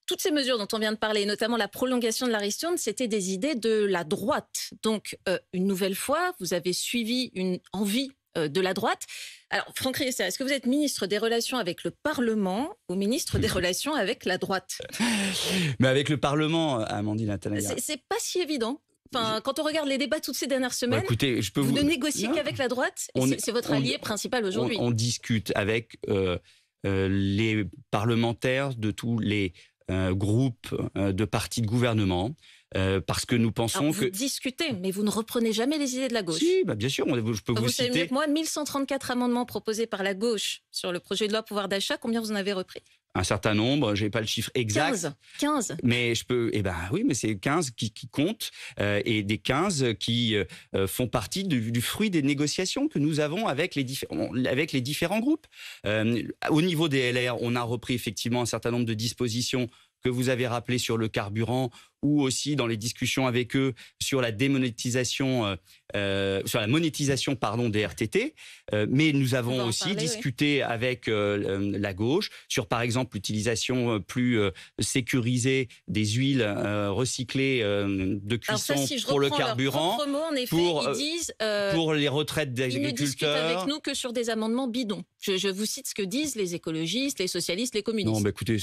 toutes ces mesures dont on vient de parler, notamment la prolongation de la ristourne, c'était des idées de la droite. Donc, une nouvelle fois, vous avez suivi une envie de la droite. Alors, Franck Riester, est-ce que vous êtes ministre des Relations avec le Parlement ou ministre des Relations avec la droite? Mais avec le Parlement, Amandine Attalaya. C'est pas si évident. Enfin, quand on regarde les débats toutes ces dernières semaines, écoutez, vous ne négociez qu'avec la droite. C'est votre allié principal aujourd'hui. On discute avec les parlementaires de tous les groupes de partis de gouvernement. Parce que nous pensons vous discutez, mais vous ne reprenez jamais les idées de la gauche. Si, bien sûr, je peux vous citer. Savez mieux que moi, 1134 amendements proposés par la gauche sur le projet de loi pouvoir d'achat, combien vous en avez repris? Un certain nombre, je n'ai pas le chiffre exact. 15. Mais je peux, oui, mais c'est 15 qui comptent et des 15 qui font partie du fruit des négociations que nous avons avec les différents groupes. Au niveau des LR, on a repris effectivement un certain nombre de dispositions que vous avez rappelées sur le carburant ou aussi dans les discussions avec eux sur la démonétisation, sur la monétisation des RTT. Mais nous avons aussi discuté avec la gauche sur, par exemple, l'utilisation plus sécurisée des huiles recyclées de cuisson pour le carburant. Leur propre mot, en effet, ils disent pour les retraites des agriculteurs. Ils ne discutent avec nous que sur des amendements bidons. Je vous cite ce que disent les écologistes, les socialistes, les communistes. Non, mais écoutez,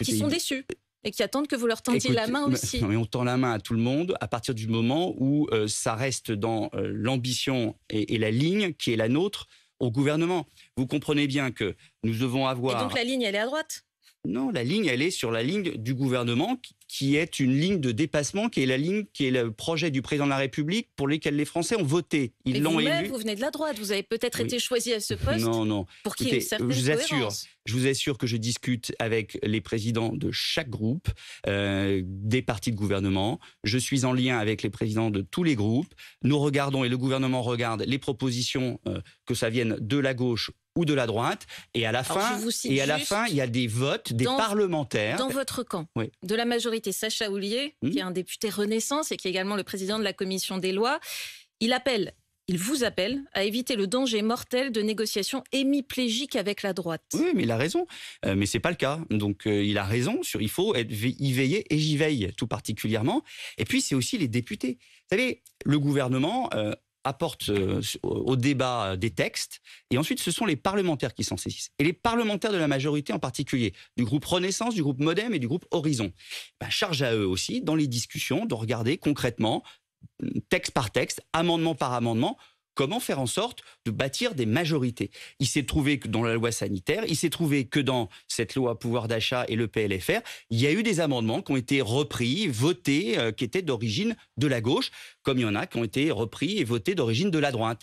qui sont déçus. Et qui attendent que vous leur tendiez la main aussi. Mais on tend la main à tout le monde à partir du moment où ça reste dans l'ambition et la ligne qui est la nôtre au gouvernement. Vous comprenez bien que nous devons avoir... Et donc la ligne, elle est à droite? Non, la ligne, elle est sur la ligne du gouvernement qui est une ligne de dépassement, qui est la ligne, qui est le projet du président de la République pour lequel les Français ont voté. Ils l'ont élu. Vous venez de la droite, vous avez peut-être été choisi à ce poste. Non. Pour qu'il y ait une certaine cohérence. Je vous assure que je discute avec les présidents de chaque groupe, des partis de gouvernement. Je suis en lien avec les présidents de tous les groupes. Nous regardons, et le gouvernement regarde, les propositions, que ça vienne de la gauche ou de la droite, et à la fin, il y a des votes des parlementaires. Dans votre camp, de la majorité, Sacha Houlié, qui est un député Renaissance et qui est également le président de la commission des lois, il vous appelle à éviter le danger mortel de négociations hémiplégiques avec la droite. Oui, mais il a raison. Mais c'est pas le cas. Donc il a raison. Il faut y veiller, et j'y veille tout particulièrement. Et puis c'est aussi les députés. Vous savez, le gouvernement apporte au débat des textes, et ensuite ce sont les parlementaires qui s'en saisissent. Et les parlementaires de la majorité en particulier, du groupe Renaissance, du groupe Modem et du groupe Horizon, charge à eux aussi, dans les discussions, de regarder concrètement, texte par texte, amendement par amendement, comment faire en sorte de bâtir des majorités. Il s'est trouvé que dans la loi sanitaire, il s'est trouvé que dans cette loi pouvoir d'achat et le PLFR, il y a eu des amendements qui ont été repris, votés, qui étaient d'origine de la gauche, comme il y en a qui ont été repris et votés d'origine de la droite.